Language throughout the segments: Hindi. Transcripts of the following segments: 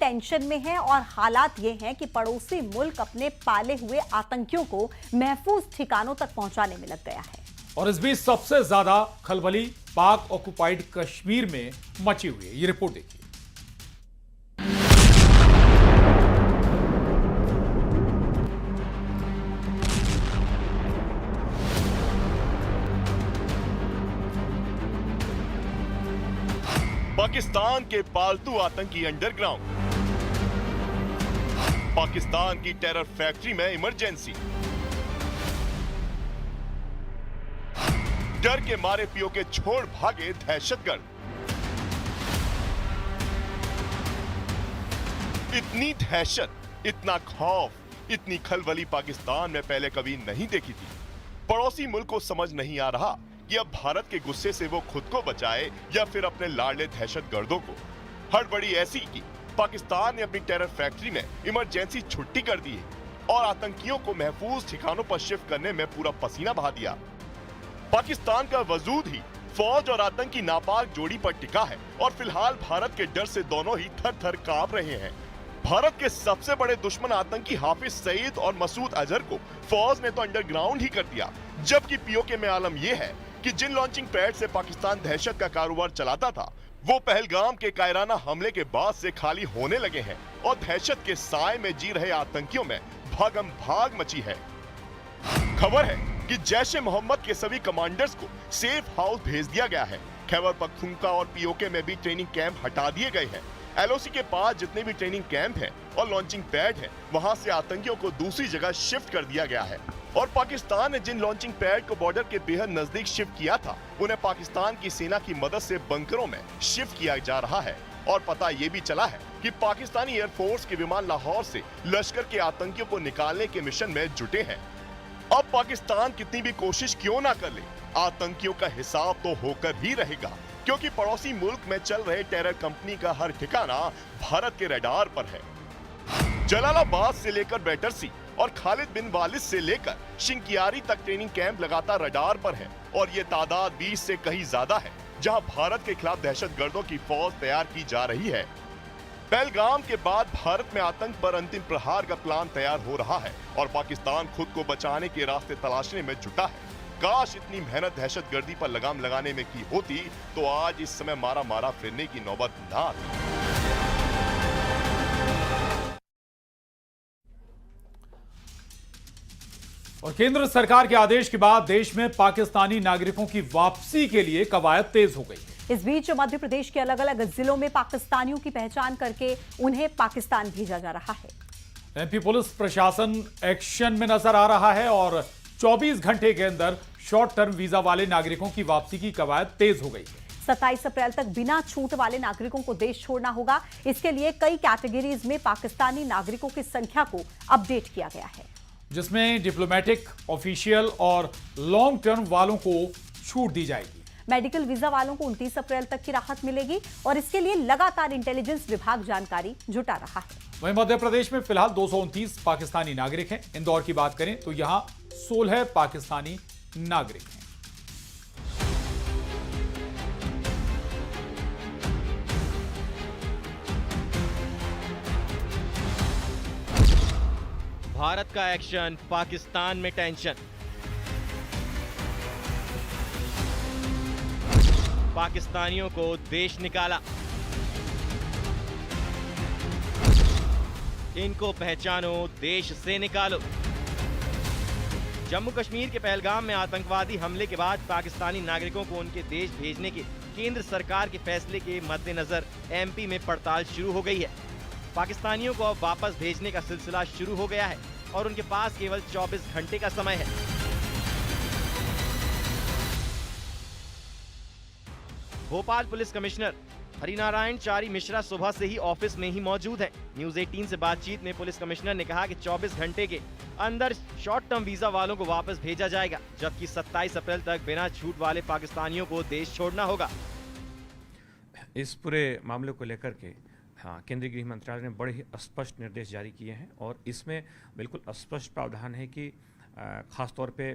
टेंशन में है और हालात ये हैं कि पड़ोसी मुल्क अपने पाले हुए आतंकियों को महफूज ठिकानों तक पहुंचाने में लग गया है। और इस बीच सबसे ज्यादा खलबली पाक ऑक्युपाइड कश्मीर में मची हुई है। ये रिपोर्ट देखिए। पाकिस्तान के पालतू आतंकी अंडरग्राउंड, पाकिस्तान की टेरर फैक्ट्री में इमरजेंसी, डर के मारे पीओके छोड़ भागे दहशतगर्द। इतनी दहशत, इतना खौफ, इतनी खलबली पाकिस्तान में पहले कभी नहीं देखी थी। पड़ोसी मुल्क को समझ नहीं आ रहा कि अब भारत के गुस्से से वो खुद को बचाए या फिर अपने लाडले दहशतगर्दों को। हड़बड़ी ऐसी कि पाकिस्तान ने अपनी टेरर फैक्ट्री में इमरजेंसी छुट्टी कर दी है और आतंकियों को महफूज ठिकानों पर शिफ्ट करने में पूरा पसीना बहा दिया। पाकिस्तान का वजूद ही फौज और आतंकी नापाक जोड़ी पर टिका है और फिलहाल भारत के डर से दोनों ही थर थर कांप रहे हैं। भारत के सबसे बड़े दुश्मन आतंकी हाफिज सईद और मसूद अजहर को फौज ने तो अंडरग्राउंड ही कर दिया, जबकि पीओके में आलम यह है कि जिन लॉन्चिंग पैड से पाकिस्तान दहशत का कारोबार चलाता था वो पहलगाम के कायराना हमले के बाद से खाली होने लगे हैं और दहशत के साए में जी रहे आतंकियों में भागम भाग मची है। खबर है कि जैश ए मोहम्मद के सभी कमांडर्स को सेफ हाउस भेज दिया गया है। खैबर पख्तूनख्वा और पीओके में भी ट्रेनिंग कैंप हटा दिए गए हैं। एलओसी के पास जितने भी ट्रेनिंग कैंप हैं और लॉन्चिंग पैड हैं, वहां से आतंकियों को दूसरी जगह शिफ्ट कर दिया गया है। और पाकिस्तान ने जिन लॉन्चिंग पैड को बॉर्डर के बेहद नजदीक शिफ्ट किया था, उन्हें पाकिस्तान की सेना की मदद से बंकरों में शिफ्ट किया जा रहा है। और पता ये भी चला है कि पाकिस्तानी एयरफोर्स के विमान लाहौर से लश्कर के आतंकियों को निकालने के मिशन में जुटे हैं। अब पाकिस्तान कितनी भी कोशिश क्यों ना कर ले, आतंकियों का हिसाब तो होकर ही रहेगा, क्योंकि पड़ोसी मुल्क में चल रहे टेरर कंपनी का हर ठिकाना भारत के रडार पर है। जलालाबाद से लेकर बैटरसी और खालिद बिन वालिद से लेकर शिंकियारी तक ट्रेनिंग कैंप लगातार रडार पर है और ये तादाद 20 से कहीं ज्यादा है, जहां भारत के खिलाफ दहशतगर्दों की फौज तैयार की जा रही है। पहलगाम के बाद भारत में आतंक पर अंतिम प्रहार का प्लान तैयार हो रहा है और पाकिस्तान खुद को बचाने के रास्ते तलाशने में जुटा है। काश इतनी मेहनत दहशतगर्दी पर लगाम लगाने में की होती तो आज इस समय मारा मारा फिरने की नौबत ना आती। और केंद्र सरकार के आदेश के बाद देश में पाकिस्तानी नागरिकों की वापसी के लिए कवायद तेज हो गई। इस बीच मध्य प्रदेश के अलग अलग जिलों में पाकिस्तानियों की पहचान करके उन्हें पाकिस्तान भेजा जा रहा है। एमपी पुलिस प्रशासन एक्शन में नजर आ रहा है और 24 घंटे के अंदर शॉर्ट टर्म वीजा वाले नागरिकों की वापसी की कवायद तेज हो गई है। 27 अप्रैल तक बिना छूट वाले नागरिकों को देश छोड़ना होगा। इसके लिए कई कैटेगरीज में पाकिस्तानी नागरिकों की संख्या को अपडेट किया गया है, जिसमें डिप्लोमेटिक, ऑफिशियल और लॉन्ग टर्म वालों को छूट दी जाएगी। मेडिकल वीजा वालों को 29 अप्रैल तक की राहत मिलेगी और इसके लिए लगातार इंटेलिजेंस विभाग जानकारी जुटा रहा है। वहीं मध्य प्रदेश में फिलहाल 229 पाकिस्तानी नागरिक हैं। इंदौर की बात करें तो यहां 16 पाकिस्तानी नागरिक हैं। भारत का एक्शन, पाकिस्तान में टेंशन। पाकिस्तानियों को देश निकाला, इनको पहचानो, देश से निकालो। जम्मू कश्मीर के पहलगाम में आतंकवादी हमले के बाद पाकिस्तानी नागरिकों को उनके देश भेजने के केंद्र सरकार के फैसले के मद्देनजर एमपी में पड़ताल शुरू हो गई है। पाकिस्तानियों को अब वापस भेजने का सिलसिला शुरू हो गया है और उनके पास केवल 24 घंटे का समय है। भोपाल पुलिस कमिश्नर हरिनारायण चारी मिश्रा सुबह से ही ऑफिस में ही मौजूद हैं। न्यूज 18 से बातचीत में पुलिस कमिश्नर ने कहा कि 24 घंटे के अंदर शॉर्ट टर्म वीजा वालों को वापस भेजा जाएगा, जबकि 27 अप्रैल तक बिना छूट वाले पाकिस्तानियों को देश छोड़ना होगा। इस पूरे मामले को लेकर के केंद्रीय गृह मंत्रालय ने बड़े ही स्पष्ट निर्देश जारी किए हैं और इसमें बिल्कुल स्पष्ट प्रावधान है कि खासतौर पे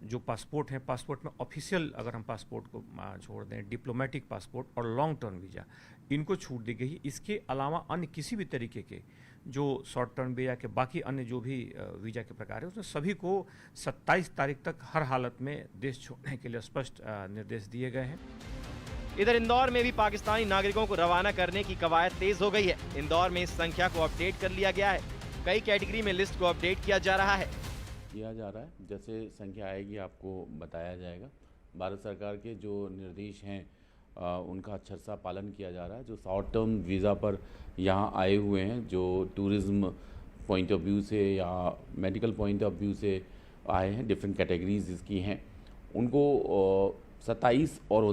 जो पासपोर्ट हैं, पासपोर्ट में ऑफिशियल अगर हम पासपोर्ट को छोड़ दें, डिप्लोमेटिक पासपोर्ट और लॉन्ग टर्म वीज़ा, इनको छूट दी गई है। इसके अलावा अन्य किसी भी तरीके के जो शॉर्ट टर्म वीज़ा के बाकी अन्य जो भी वीज़ा के प्रकार है, उसमें सभी को 27 तारीख तक हर हालत में देश छोड़ने के लिए स्पष्ट निर्देश दिए गए हैं। इधर इंदौर में भी पाकिस्तानी नागरिकों को रवाना करने की कवायद तेज हो गई है। इंदौर में इस संख्या को अपडेट कर लिया गया है। कई कैटेगरी में लिस्ट को अपडेट किया जा रहा है। जैसे संख्या आएगी आपको बताया जाएगा। भारत सरकार के जो निर्देश हैं उनका अच्छे से पालन किया जा रहा है। जो शॉर्ट टर्म वीज़ा पर यहाँ आए हुए हैं, जो टूरिज़्म पॉइंट ऑफ व्यू से या मेडिकल पॉइंट ऑफ व्यू से आए हैं, डिफरेंट कैटेगरीज इसकी हैं, उनको 27 और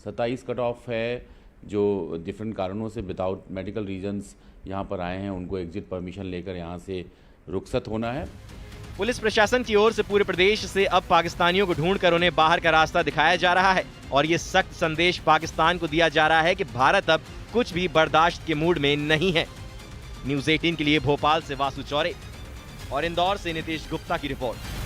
27 कट ऑफ है। जो डिफरेंट कारणों से विदाउट मेडिकल रीजंस यहाँ पर आए हैं, उनको एग्जिट परमिशन लेकर यहाँ से रुखसत होना है। पुलिस प्रशासन की ओर से पूरे प्रदेश से अब पाकिस्तानियों को ढूंढकर उन्हें बाहर का रास्ता दिखाया जा रहा है और ये सख्त संदेश पाकिस्तान को दिया जा रहा है कि भारत अब कुछ भी बर्दाश्त के मूड में नहीं है। न्यूज़ 18 के लिए भोपाल से वासु चौरे और इंदौर से नितेश गुप्ता की रिपोर्ट।